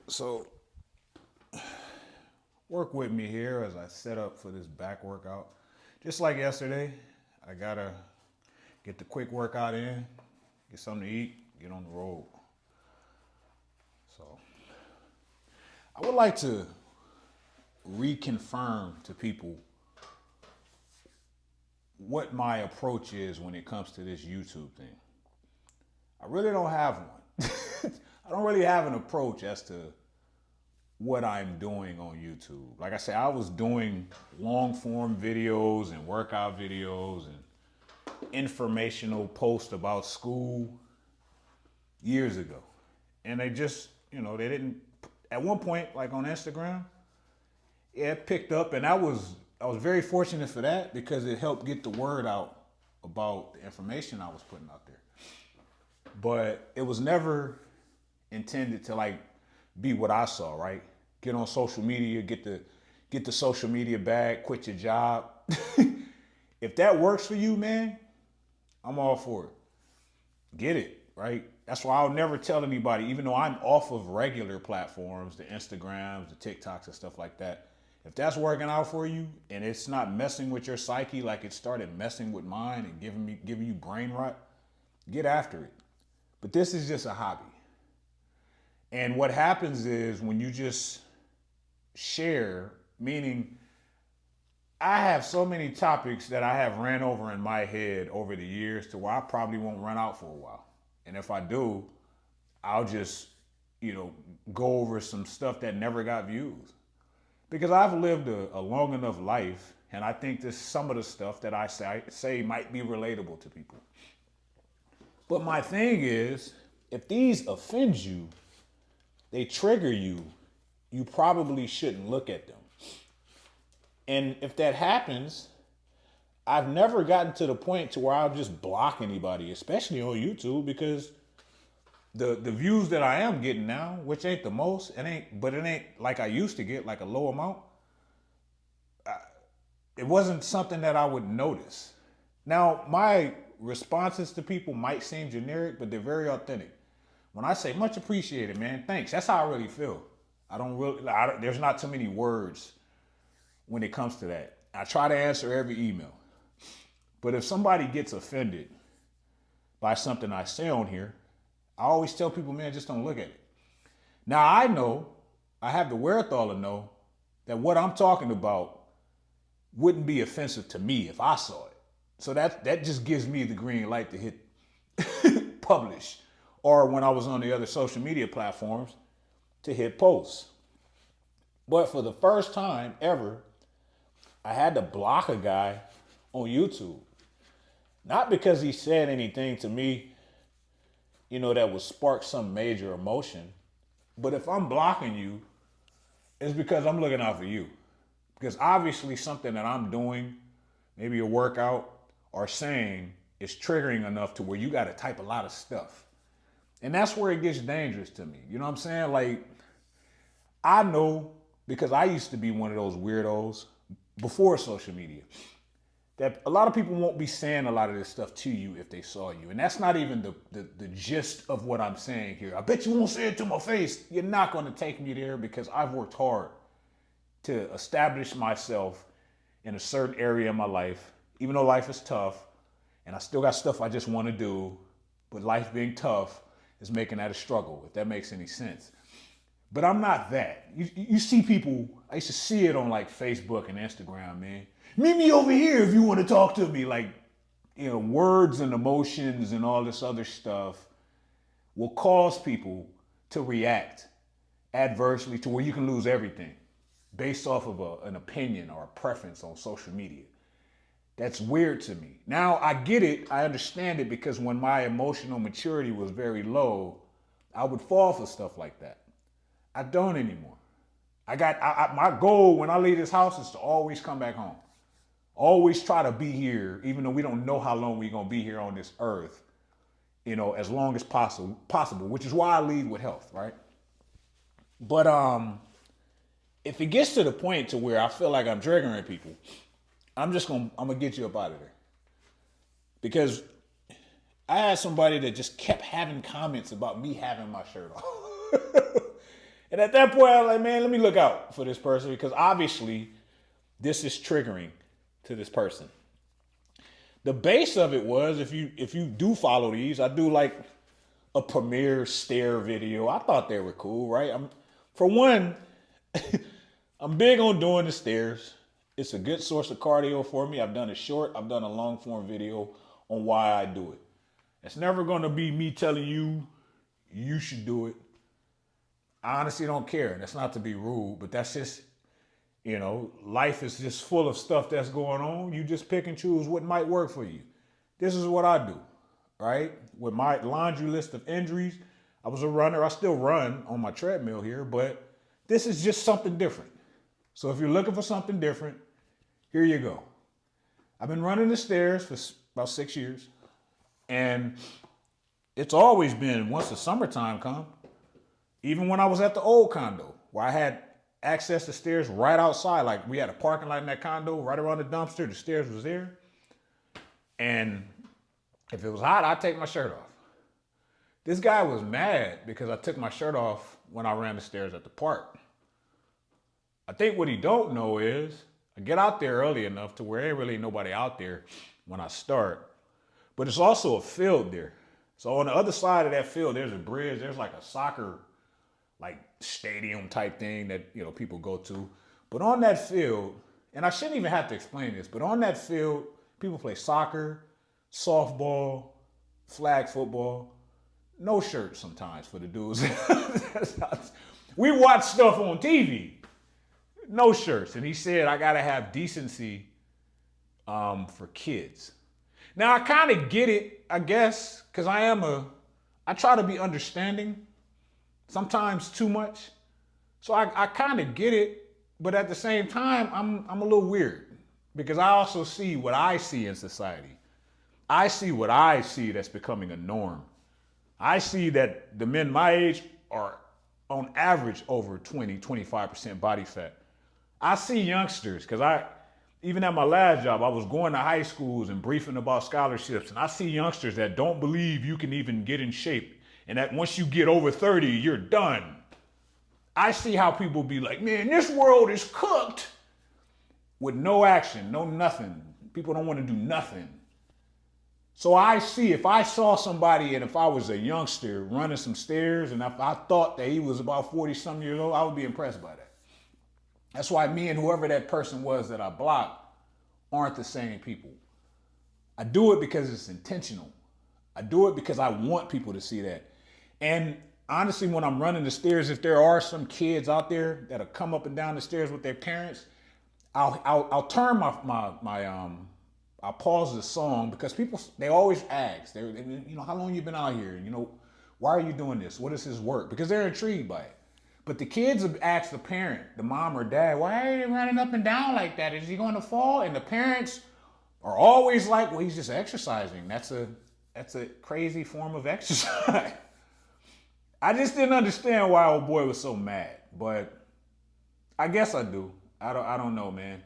So work with me here as I set up for this back workout. Just like yesterday, I gotta get the quick workout in, get something to eat, get on the road. So I would like to reconfirm to people what my approach is when it comes to this YouTube thing. I really don't have one. I don't really have an approach as to what I'm doing on YouTube. Like I said, I was doing long form videos and workout videos and informational posts about school years ago. And they just, they didn't, at one point, like on Instagram, yeah, it picked up, and I was very fortunate for that because it helped get the word out about the information I was putting out there. But it was never intended to like be what I saw, right? Get on social media, get the social media bag, quit your job. If that works for you, man, I'm all for it. Get it, right? That's why I'll never tell anybody, even though I'm off of regular platforms, the Instagrams, the TikToks, and stuff like that. If that's working out for you and it's not messing with your psyche like it started messing with mine and giving you brain rot, get after it. But this is just a hobby. And what happens is when you just share, meaning I have so many topics that I have ran over in my head over the years to where I probably won't run out for a while. And if I do, I'll just, go over some stuff that never got views. Because I've lived a long enough life, and I think this some of the stuff that I say might be relatable to people. But my thing is, if these offend you, they trigger you, you probably shouldn't look at them. And if that happens, I've never gotten to the point to where I'll just block anybody, especially on YouTube, because the views that I am getting now, which ain't the most, it ain't like I used to get, like a low amount. It wasn't something that I would notice. Now, my responses to people might seem generic, but they're very authentic. When I say much appreciated, man, thanks. That's how I really feel. There's not too many words when it comes to that. I try to answer every email. But if somebody gets offended by something I say on here, I always tell people, man, just don't look at it. Now I have the wherewithal to know that what I'm talking about wouldn't be offensive to me if I saw it. So that just gives me the green light to hit publish. Or when I was on the other social media platforms, to hit posts. But for the first time ever, I had to block a guy on YouTube. Not because he said anything to me, that would spark some major emotion. But if I'm blocking you, it's because I'm looking out for you. Because obviously something that I'm doing, maybe a workout or saying, is triggering enough to where you got to type a lot of stuff. And that's where it gets dangerous to me. You know what I'm saying? Like, I know, because I used to be one of those weirdos before social media, that a lot of people won't be saying a lot of this stuff to you if they saw you. And that's not even the gist of what I'm saying here. I bet you won't say it to my face. You're not going to take me there because I've worked hard to establish myself in a certain area of my life, even though life is tough and I still got stuff I just want to do, but life being tough is making that a struggle, if that makes any sense. But I'm not that. You see people, I used to see it on like Facebook and Instagram, man. Meet me over here if you want to talk to me. Like, words and emotions and all this other stuff will cause people to react adversely to where you can lose everything based off of an opinion or a preference on social media. That's weird to me. Now, I get it. I understand it because when my emotional maturity was very low, I would fall for stuff like that. I don't anymore. My goal when I leave this house is to always come back home. Always try to be here, even though we don't know how long we're gonna be here on this earth, as long as possible, which is why I lead with health, right? But if it gets to the point to where I feel like I'm triggering people, I'm gonna get you up out of there. Because I had somebody that just kept having comments about me having my shirt on. And at that point, I was like, man, let me look out for this person because obviously this is triggering to this person. The base of it was if you do follow these, I do like a premiere stair video. I thought they were cool, right? For one, I'm big on doing the stairs. It's a good source of cardio for me. I've done a short, I've done a long form video on why I do it. It's never going to be me telling you you should do it. I honestly don't care. That's not to be rude, but that's just, life is just full of stuff that's going on. You just pick and choose what might work for you. This is what I do, right? With my laundry list of injuries, I was a runner. I still run on my treadmill here, but this is just something different. So if you're looking for something different, here you go. I've been running the stairs for about 6 years, and it's always been once the summertime comes, even when I was at the old condo where I had access to stairs right outside. Like we had a parking lot in that condo right around the dumpster. The stairs was there. And if it was hot, I'd take my shirt off. This guy was mad because I took my shirt off when I ran the stairs at the park. I think what he don't know is I get out there early enough to where ain't really nobody out there when I start. But it's also a field there. So on the other side of that field, there's a bridge. There's like a soccer stadium type thing that people go to. But on that field, and I shouldn't even have to explain this, but on that field, people play soccer, softball, flag football, no shirts sometimes for the dudes. We watch stuff on TV, no shirts. And he said, I gotta have decency for kids. Now I kind of get it, I guess, because I try to be understanding, sometimes too much. So I kind of get it, but at the same time, I'm a little weird because I also see what I see in society. I see what I see that's becoming a norm. I see that the men my age are on average over 20-25% body fat. I see youngsters, because even at my last job, I was going to high schools and briefing about scholarships, and I see youngsters that don't believe you can even get in shape, and that once you get over 30, you're done. I see how people be like, man, this world is cooked, with no action, no nothing. People don't want to do nothing. So I see, if I saw somebody and if I was a youngster running some stairs and if I thought that he was about 40 some years old, I would be impressed by that. That's why me and whoever that person was that I blocked aren't the same people. I do it because it's intentional. I do it because I want people to see that. And honestly, when I'm running the stairs, if there are some kids out there that'll come up and down the stairs with their parents, I'll turn I'll pause the song because people, they always ask, how long you been out here? Why are you doing this? What is his work? Because they're intrigued by it. But the kids have asked the parent, the mom or dad, why are you running up and down like that? Is he going to fall? And the parents are always like, well, he's just exercising. That's a crazy form of exercise. I just didn't understand why old boy was so mad, but I guess I do. I don't know, man.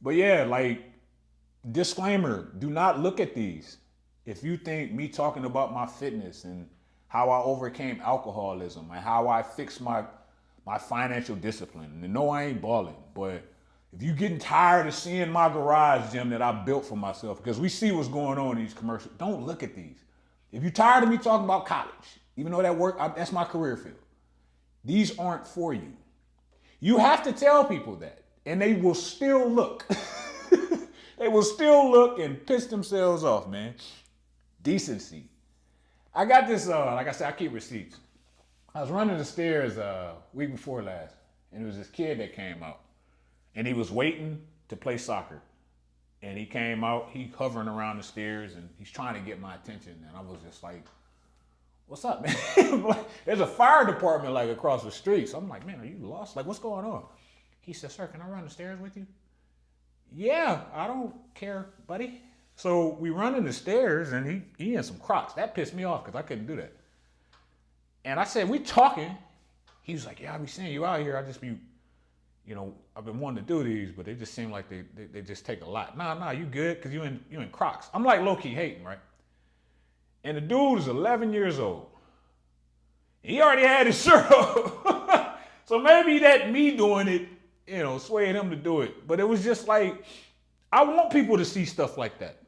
But yeah, disclaimer, do not look at these. If you think me talking about my fitness and how I overcame alcoholism and how I fixed my financial discipline, and no, I ain't balling, but if you getting tired of seeing my garage gym that I built for myself, because we see what's going on in these commercials, don't look at these. If you're tired of me talking about college, even though that's my career field, these aren't for you. You have to tell people that, and they will still look. They will still look and piss themselves off, man. Decency. I got this, like I said, I keep receipts. I was running the stairs week before last, and there was this kid that came out, and he was waiting to play soccer. And he came out, he hovering around the stairs, and he's trying to get my attention. And I was just like, what's up, man? There's a fire department across the street. So I'm like, man, are you lost? What's going on? He said, sir, can I run the stairs with you? Yeah, I don't care, buddy. So we run in the stairs, and he in some Crocs. That pissed me off because I couldn't do that. And I said, we talking. He was like, yeah, I be seeing you out here. I just be, I've been wanting to do these, but they just seem like they just take a lot. Nah, you good? Because you in Crocs. I'm low-key hating, right? And the dude is 11 years old. He already had his shirt off. So maybe that me doing it, swayed him to do it. But it was just like, I want people to see stuff like that.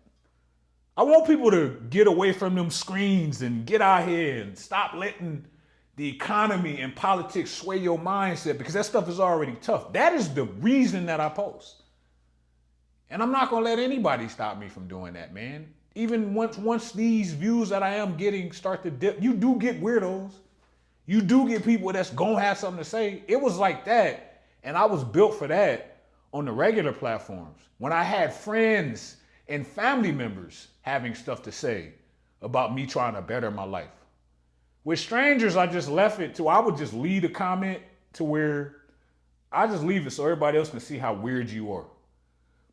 I want people to get away from them screens and get out here and stop letting the economy and politics sway your mindset, because that stuff is already tough. That is the reason that I post. And I'm not going to let anybody stop me from doing that, man. Even once these views that I am getting start to dip, you do get weirdos. You do get people that's going to have something to say. It was like that. And I was built for that on the regular platforms. When I had friends and family members having stuff to say about me trying to better my life. With strangers, I just left it to, I would just leave a comment to where I just leave it so everybody else can see how weird you are.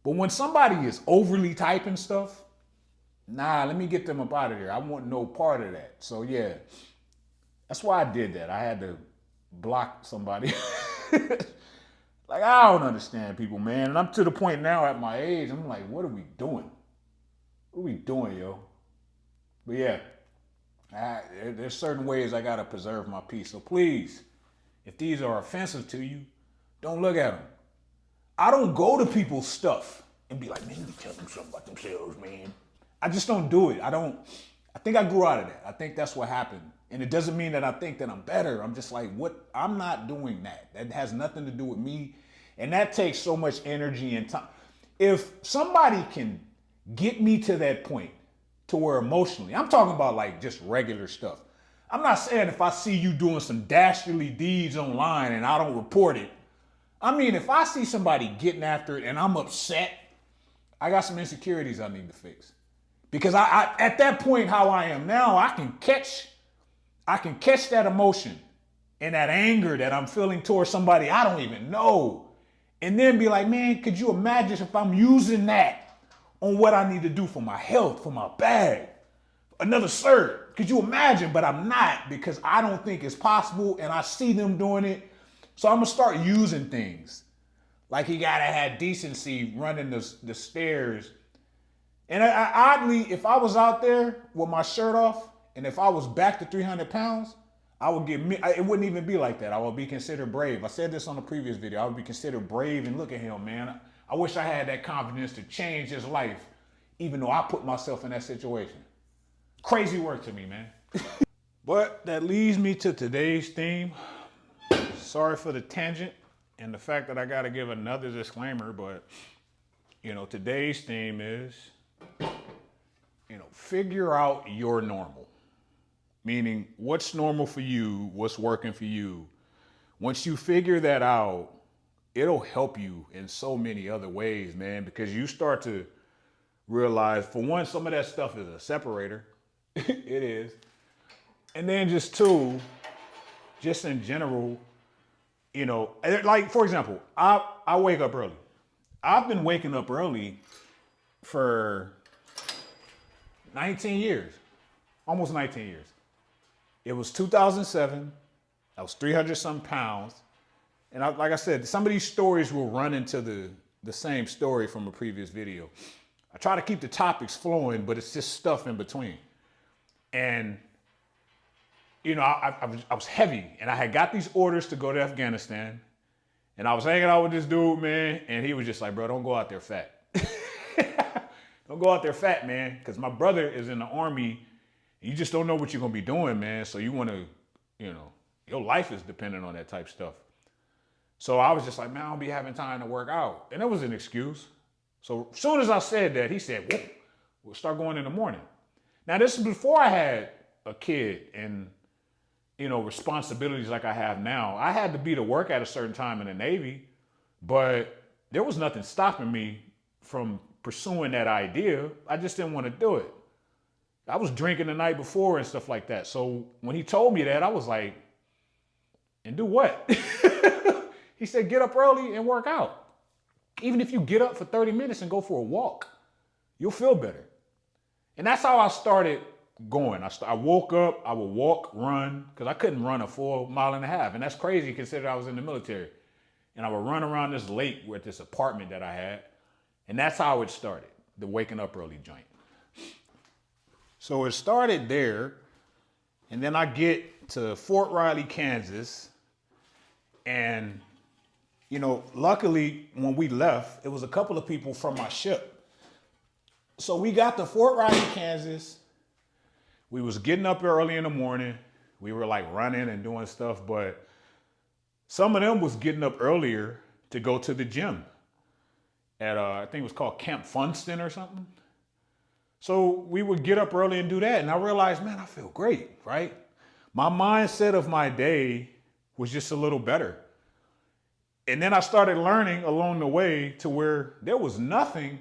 But when somebody is overly typing stuff, nah, let me get them up out of there. I want no part of that. So yeah, that's why I did that. I had to block somebody. Like, I don't understand people, man. And I'm to the point now at my age, I'm like, what are we doing? What are we doing, yo? But yeah, there's certain ways I gotta preserve my peace. So please, if these are offensive to you, don't look at them. I don't go to people's stuff and be like, man, let me tell them something about themselves, man. I just don't do it. I think I grew out of that. I think that's what happened. And it doesn't mean that I think that I'm better. I'm just like, what? I'm not doing that. That has nothing to do with me. And that takes so much energy and time. If somebody can get me to that point to where emotionally, I'm talking about like just regular stuff. I'm not saying if I see you doing some dastardly deeds online and I don't report it. I mean, if I see somebody getting after it and I'm upset, I got some insecurities I need to fix. Because I at that point, how I am now, I can catch that emotion and that anger that I'm feeling towards somebody I don't even know. And then be like, man, could you imagine if I'm using that on what I need to do for my health, for my bag? Another sir, could you imagine? But I'm not, because I don't think it's possible and I see them doing it. So I'm gonna start using things. Like he gotta have decency running the stairs. And oddly, if I was out there with my shirt off, and if I was back to 300 pounds, it wouldn't even be like that. I would be considered brave. I said this on the previous video. I would be considered brave, and look at him, man. I wish I had that confidence to change his life, even though I put myself in that situation. Crazy work to me, man. But that leads me to today's theme. Sorry for the tangent and the fact that I got to give another disclaimer, but today's theme is, figure out your normal. Meaning, what's normal for you, what's working for you. Once you figure that out, it'll help you in so many other ways, man, because you start to realize, for one, some of that stuff is a separator. It is. And then just two, just in general, like, for example, I wake up early. I've been waking up early for 19 years, almost 19 years. It was 2007. I was 300 some pounds. And like I said, some of these stories will run into the same story from a previous video. I try to keep the topics flowing, but it's just stuff in between. And, I was heavy, and I had got these orders to go to Afghanistan. And I was hanging out with this dude, man, and he was just like, bro, don't go out there fat. Don't go out there fat, man, because my brother is in the Army. You just don't know what you're going to be doing, man. So you want to, your life is dependent on that type stuff. So I was just like, man, I don't be having time to work out. And that was an excuse. So as soon as I said that, he said, whoop, we'll start going in the morning. Now, this is before I had a kid and, responsibilities like I have now. I had to be to work at a certain time in the Navy, but there was nothing stopping me from pursuing that idea. I just didn't want to do it. I was drinking the night before and stuff like that. So when he told me that, I was like, and do what? He said, get up early and work out. Even if you get up for 30 minutes and go for a walk, you'll feel better. And that's how I started going. I woke up, I would walk, run, because I couldn't run a full mile and a half. And that's crazy considering I was in the military. And I would run around this lake with this apartment that I had. And that's how it started, the waking up early joint. So it started there. And then I get to Fort Riley, Kansas. And, luckily when we left, it was a couple of people from my ship. So we got to Fort Riley, Kansas. We was getting up early in the morning. We were like running and doing stuff, but some of them was getting up earlier to go to the gym at, I think it was called Camp Funston or something. So we would get up early and do that. And I realized, man, I feel great, right? My mindset of my day was just a little better. And then I started learning along the way to where there was nothing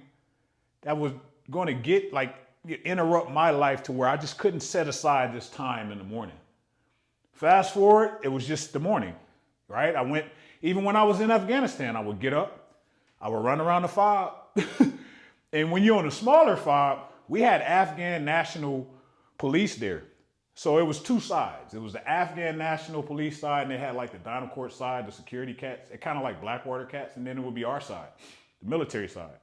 that was going to interrupt my life to where I just couldn't set aside this time in the morning. Fast forward, it was just the morning, right? Even when I was in Afghanistan, I would get up, I would run around the fob. And when you're on a smaller fob, we had Afghan National Police there. So it was two sides. It was the Afghan National Police side, and they had like the Dynacourt side, the security cats, it kind of like Blackwater cats, and then it would be our side, the military side.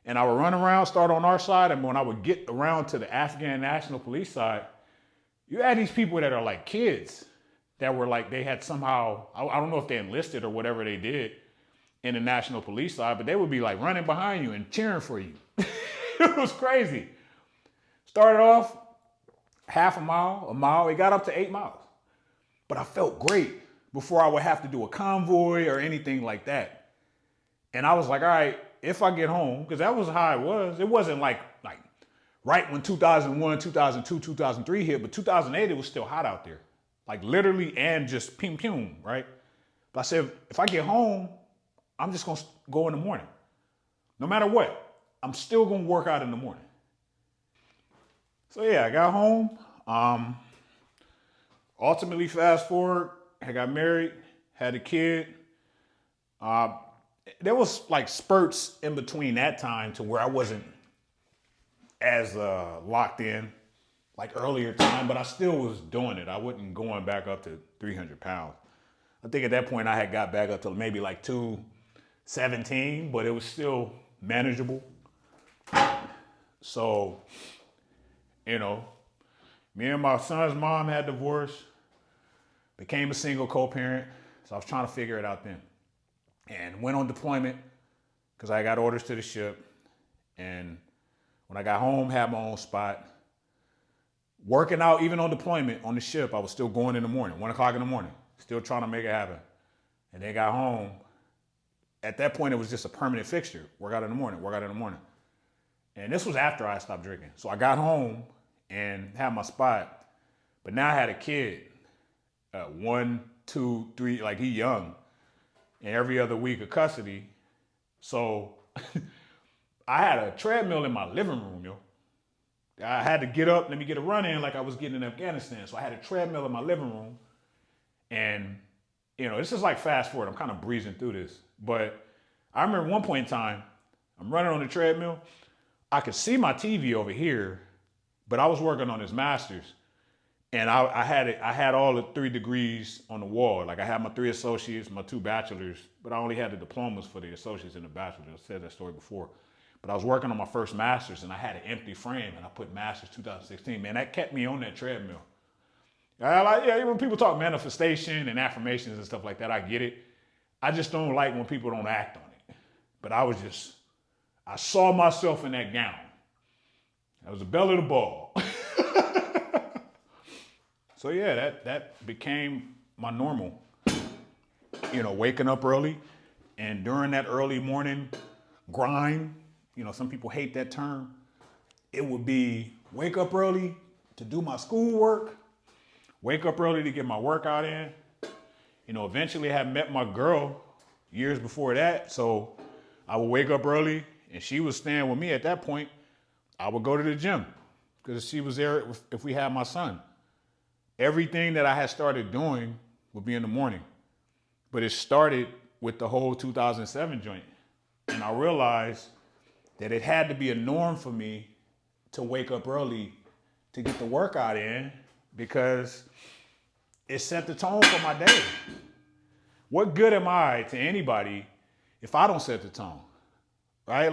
And I would run around, start on our side, and when I would get around to the Afghan National Police side, you had these people that are like kids that were like, they had somehow, I don't know if they enlisted or whatever they did in the National Police side, but they would be like running behind you and cheering for you. It was crazy. Started off half a mile, it got up to 8 miles. But I felt great before I would have to do a convoy or anything like that. And I was like, all right, if I get home, because that was how it was. It wasn't like right when 2001, 2002, 2003 hit, but 2008, it was still hot out there. Like literally and just pum, right? But I said, if I get home, I'm just going to go in the morning. No matter what, I'm still going to work out in the morning. So yeah, I got home. Ultimately, fast forward, I got married, had a kid. There was like spurts in between that time to where I wasn't as locked in like earlier time, but I still was doing it. I wasn't going back up to 300 pounds. I think at that point I had got back up to maybe like 217, but it was still manageable. So, me and my son's mom had divorced, became a single co-parent. So I was trying to figure it out then. And went on deployment because I got orders to the ship. And when I got home, had my own spot. Working out, even on deployment on the ship, I was still going in the morning, 1 o'clock in the morning, still trying to make it happen. And then got home. At that point, it was just a permanent fixture. Work out in the morning, work out in the morning. And this was after I stopped drinking. So I got home and had my spot. But now I had a kid, 1, 2, 3, like he young. And every other week of custody. So I had a treadmill in my living room, yo. I had to get up, let me get a run in like I was getting in Afghanistan. So I had a treadmill in my living room. And, this is like fast forward. I'm kind of breezing through this. But I remember one point in time, I'm running on the treadmill. I could see my TV over here, but I was working on this master's. And I had all the 3 degrees on the wall. Like I had my 3 associates, my 2 bachelors, but I only had the diplomas for the associates and the bachelors. I said that story before. But I was working on my first master's and I had an empty frame and I put master's 2016. Man, that kept me on that treadmill. When people talk manifestation and affirmations and stuff like that, I get it. I just don't like when people don't act on it. But I saw myself in that gown. That was the belly of the ball. So yeah, that became my normal. Waking up early, and during that early morning grind, some people hate that term. It would be wake up early to do my schoolwork, wake up early to get my workout in. Eventually I had met my girl years before that, so I would wake up early, and she was staying with me at that point. I would go to the gym because she was there if we had my son. Everything that I had started doing would be in the morning. But it started with the whole 2007 joint. And I realized that it had to be a norm for me to wake up early to get the workout in because it set the tone for my day. What good am I to anybody if I don't set the tone? Right?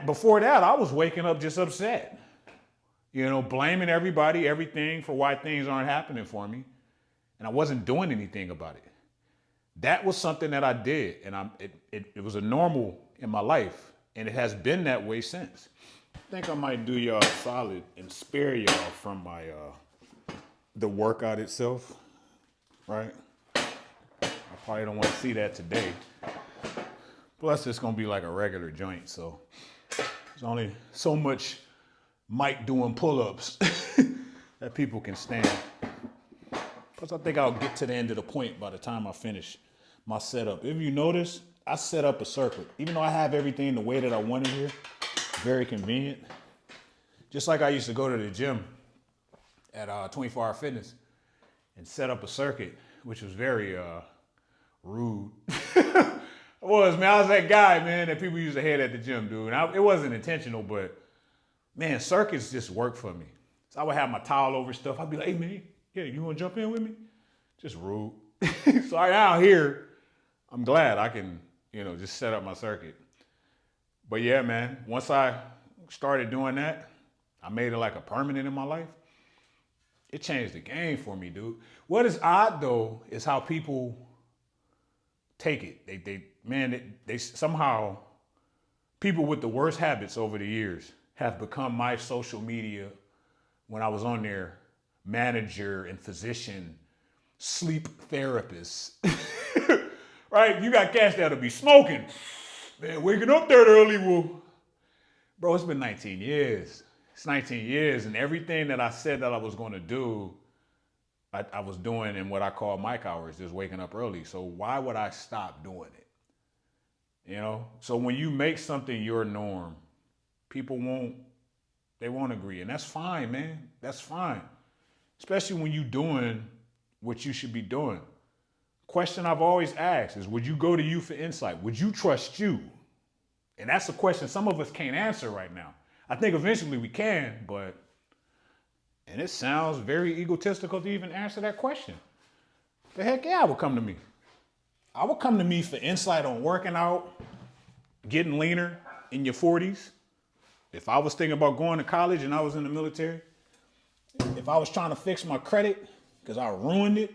Before that, I was waking up just upset. Blaming everybody, everything for why things aren't happening for me. And I wasn't doing anything about it. That was something that I did, and it was a normal in my life, and it has been that way since. I think I might do y'all a solid and spare y'all from my the workout itself, right? I probably don't want to see that today. Plus, it's gonna be like a regular joint, so there's only so much Mike doing pull-ups that people can stand. Plus, I think I'll get to the end of the point by the time I finish my setup. If you notice, I set up a circuit. Even though I have everything the way that I want it here, very convenient. Just like I used to go to the gym at 24 Hour Fitness and set up a circuit, which was very rude. I was that guy, man, that people used to hate at the gym, dude. And it wasn't intentional, but man, circuits just work for me. So I would have my towel over stuff. I'd be like, hey, man, yeah, you want to jump in with me? Just rude. So out here, I'm glad I can, just set up my circuit. But yeah, man, once I started doing that, I made it like a permanent in my life. It changed the game for me, dude. What is odd, though, is how people take it. They somehow, people with the worst habits over the years have become my social media, when I was on there, manager and physician, sleep therapist. Right? You got cats that'll be smoking. Man, waking up that early will. Bro, it's been 19 years. It's 19 years, and everything that I said that I was going to do, I was doing in what I call Mike hours, just waking up early. So why would I stop doing it? So when you make something your norm, people won't agree. And that's fine, man. That's fine. Especially when you're doing what you should be doing. Question I've always asked is, would you go to you for insight? Would you trust you? And that's a question some of us can't answer right now. I think eventually we can, and it sounds very egotistical to even answer that question. The heck yeah, I would come to me. I would come to me for insight on working out, getting leaner in your 40s. If I was thinking about going to college and I was in the military, if I was trying to fix my credit because I ruined it,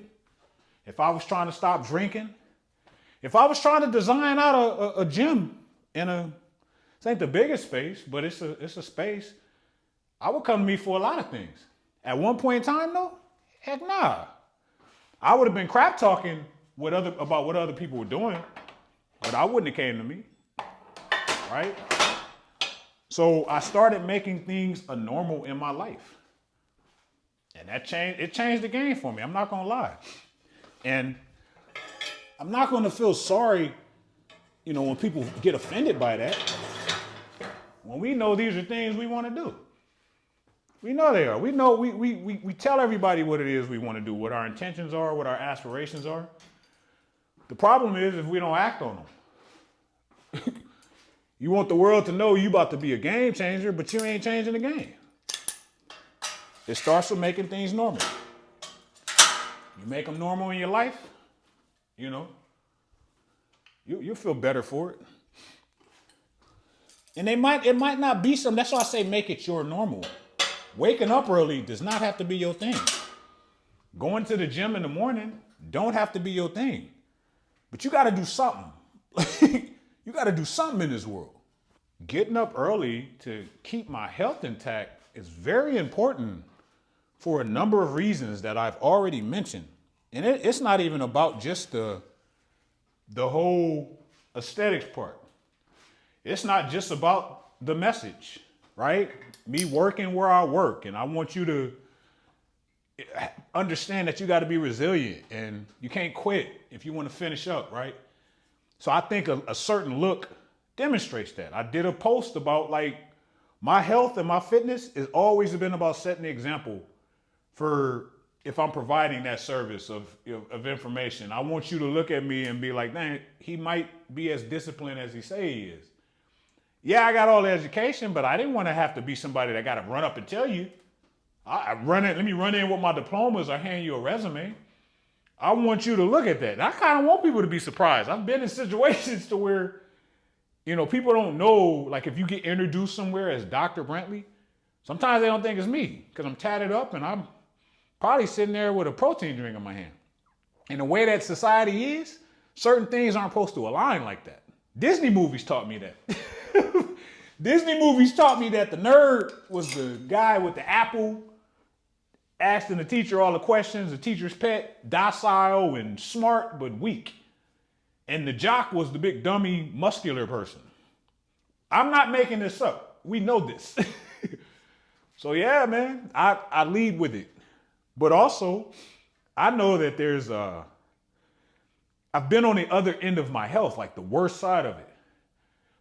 if I was trying to stop drinking, if I was trying to design out a gym in it ain't the biggest space, but it's a space, I would come to me for a lot of things. At one point in time, though, heck nah. I would have been crap talking about what other people were doing, but I wouldn't have came to me, right? So I started making things a normal in my life. And it changed the game for me. I'm not gonna lie. And I'm not gonna feel sorry, when people get offended by that. When we know these are things we want to do. We know they are. We know we tell everybody what it is we want to do, what our intentions are, what our aspirations are. The problem is if we don't act on them. You want the world to know you about to be a game changer, but you ain't changing the game. It starts with making things normal. You make them normal in your life, you'll feel better for it. And it might not be something. That's why I say make it your normal. Waking up early does not have to be your thing. Going to the gym in the morning don't have to be your thing. But you got to do something. You got to do something in this world. Getting up early to keep my health intact is very important for a number of reasons that I've already mentioned. And it's not even about just the whole aesthetics part. It's not just about the message, right? Me working where I work, and I want you to understand that you got to be resilient and you can't quit if you want to finish up, right? So I think a certain look demonstrates that. I did a post about my health and my fitness has always been about setting the example for if I'm providing that service of information. I want you to look at me and be like, dang, he might be as disciplined as he say he is. Yeah, I got all the education, but I didn't want to have to be somebody that got to run up and tell you. Let me run in with my diplomas or hand you a resume. I want you to look at that. And I kind of want people to be surprised. I've been in situations to where, people don't know, like if you get introduced somewhere as Dr. Brantley, sometimes they don't think it's me because I'm tatted up and I'm probably sitting there with a protein drink in my hand. And the way that society is, Certain things aren't supposed to align like that. Disney movies taught me that. Disney movies taught me that the nerd was the guy with the apple, asking the teacher all the questions, the teacher's pet, docile and smart but weak. And the jock was the big dummy muscular person. I'm not making this up. We know this. So yeah, man, I lead with it. But also, I know that I've been on the other end of my health, like the worst side of it.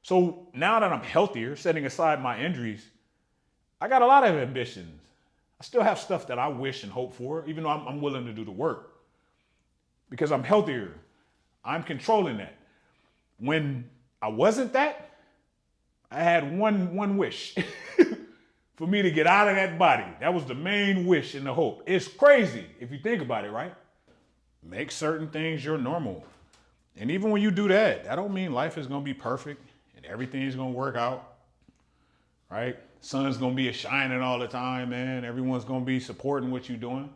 So now that I'm healthier, setting aside my injuries, I got a lot of ambitions. I still have stuff that I wish and hope for, even though I'm willing to do the work. Because I'm healthier. I'm controlling that. When I wasn't that, I had one wish for me to get out of that body. That was the main wish and the hope. It's crazy if you think about it, right? Make certain things your normal. And even when you do that, that don't mean life is going to be perfect and everything's going to work out, right? Sun's going to be shining all the time, man. Everyone's going to be supporting what you're doing.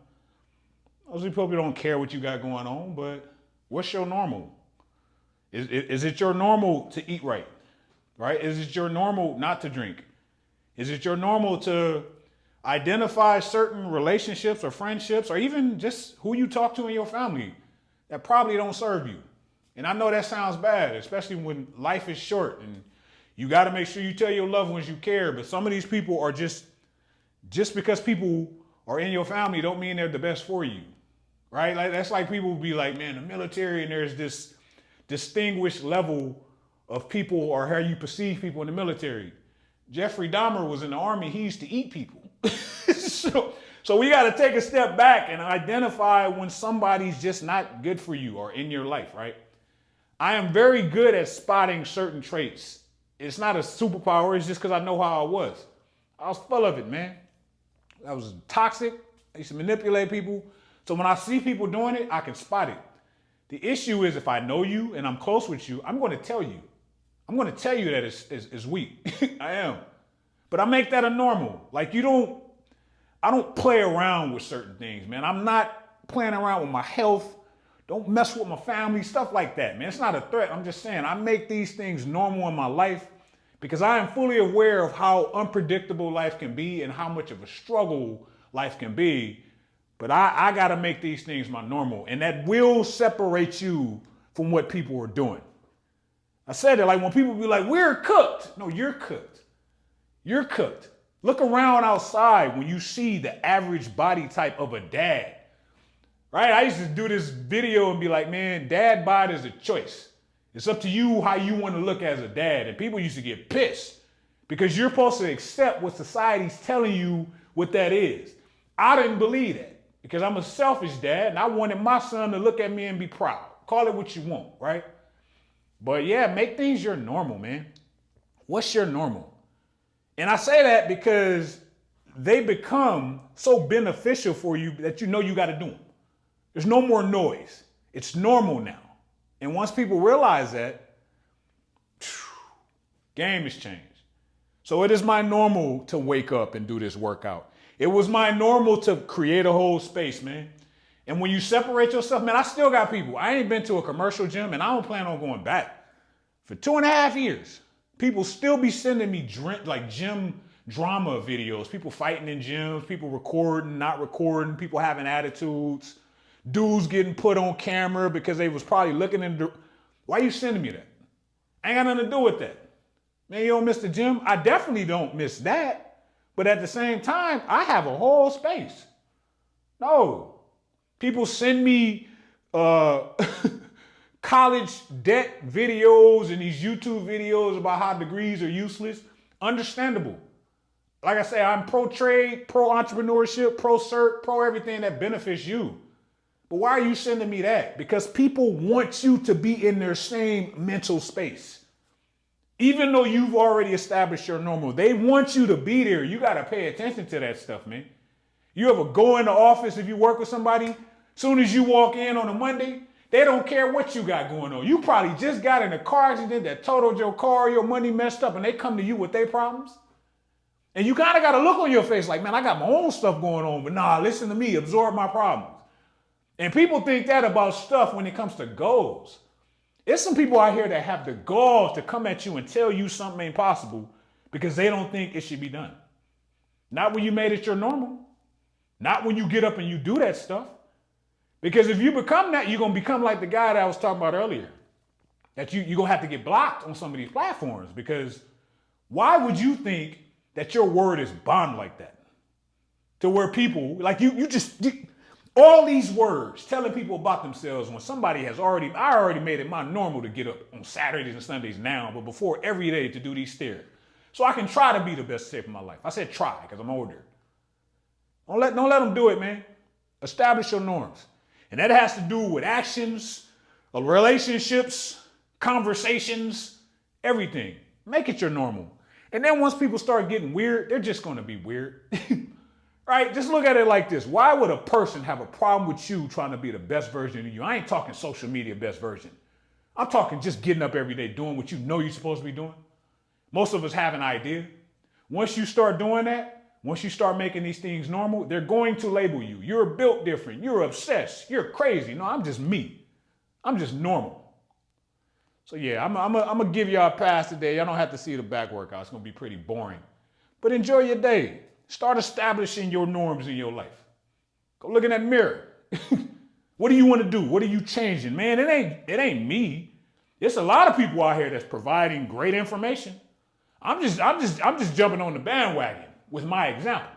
Most people don't care what you got going on, but what's your normal? Is it your normal to eat right? Right? Is it your normal not to drink? Is it your normal to identify certain relationships or friendships or even just who you talk to in your family that probably don't serve you? And I know that sounds bad, especially when life is short and you got to make sure you tell your loved ones you care. But some of these people are just because people are in your family don't mean they're the best for you, right? Like that's like people be like, man, the military, and there's this distinguished level of people or how you perceive people in the military. Jeffrey Dahmer was in the army. He used to eat people. So we got to take a step back and identify when somebody's just not good for you or in your life, right? I am very good at spotting certain traits. It's not a superpower. It's just because I know how I was. I was full of it, man. I was toxic. I used to manipulate people. So when I see people doing it, I can spot it. The issue is if I know you and I'm close with you, I'm going to tell you. I'm going to tell you that it's weak. I am. But I make that a normal. Like I don't play around with certain things, man. I'm not playing around with my health. Don't mess with my family, stuff like that, man. It's not a threat. I'm just saying I make these things normal in my life because I am fully aware of how unpredictable life can be and how much of a struggle life can be. But I got to make these things my normal. And that will separate you from what people are doing. I said it like when people be like, we're cooked. No, you're cooked. You're cooked. Look around outside when you see the average body type of a dad, right? I used to do this video and be like, man, dad bod is a choice. It's up to you how you want to look as a dad. And people used to get pissed because you're supposed to accept what society's telling you what that is. I didn't believe that because I'm a selfish dad and I wanted my son to look at me and be proud. Call it what you want, right? But yeah, make things your normal, man. What's your normal? And I say that because they become so beneficial for you that you know you got to do them. There's no more noise. It's normal now. And once people realize that, game has changed. So it is my normal to wake up and do this workout. It was my normal to create a whole space, man. And when you separate yourself, man, I still got people. I ain't been to a commercial gym and I don't plan on going back. For 2.5 years, people still be sending me gym drama videos. People fighting in gyms, people recording, not recording, people having attitudes, dudes getting put on camera because they was probably looking in the... Why you sending me that? I ain't got nothing to do with that. Man, you don't miss the gym? I definitely don't miss that. But at the same time, I have a whole space. No. People send me college debt videos and these YouTube videos about how degrees are useless. Understandable. Like I say, I'm pro-trade, pro-entrepreneurship, pro-cert, pro-everything that benefits you. But why are you sending me that? Because people want you to be in their same mental space. Even though you've already established your normal, they want you to be there. You got to pay attention to that stuff, man. You ever go in the office if you work with somebody, soon as you walk in on a Monday, they don't care what you got going on. You probably just got in a car accident that totaled your car, your money messed up, and they come to you with their problems. And you kind of got a look on your face like, man, I got my own stuff going on, but nah, listen to me, absorb my problems. And people think that about stuff when it comes to goals. It's some people out here that have the gall to come at you and tell you something ain't possible because they don't think it should be done. Not when you made it your normal. Not when you get up and you do that stuff. Because if you become that, you're going to become like the guy that I was talking about earlier. That you're going to have to get blocked on some of these platforms. Because why would you think that your word is bond like that? To where people, like all these words telling people about themselves when somebody I already made it my normal to get up on Saturdays and Sundays now, but before every day to do these stairs. So I can try to be the best shape of my life. I said try because I'm older. Don't let them do it, man. Establish your norms. And that has to do with actions, relationships, conversations, everything. Make it your normal. And then once people start getting weird, they're just going to be weird. Right? Just look at it like this. Why would a person have a problem with you trying to be the best version of you? I ain't talking social media best version. I'm talking just getting up every day, doing what you know you're supposed to be doing. Most of us have an idea. Once you start doing that, once you start making these things normal, they're going to label you. You're built different. You're obsessed. You're crazy. No, I'm just me. I'm just normal. So yeah, I'm going to give y'all a pass today. Y'all don't have to see the back workout. It's going to be pretty boring. But enjoy your day. Start establishing your norms in your life. Go look in that mirror. What do you want to do? What are you changing? Man, it ain't me. There's a lot of people out here that's providing great information. I'm just jumping on the bandwagon with my example.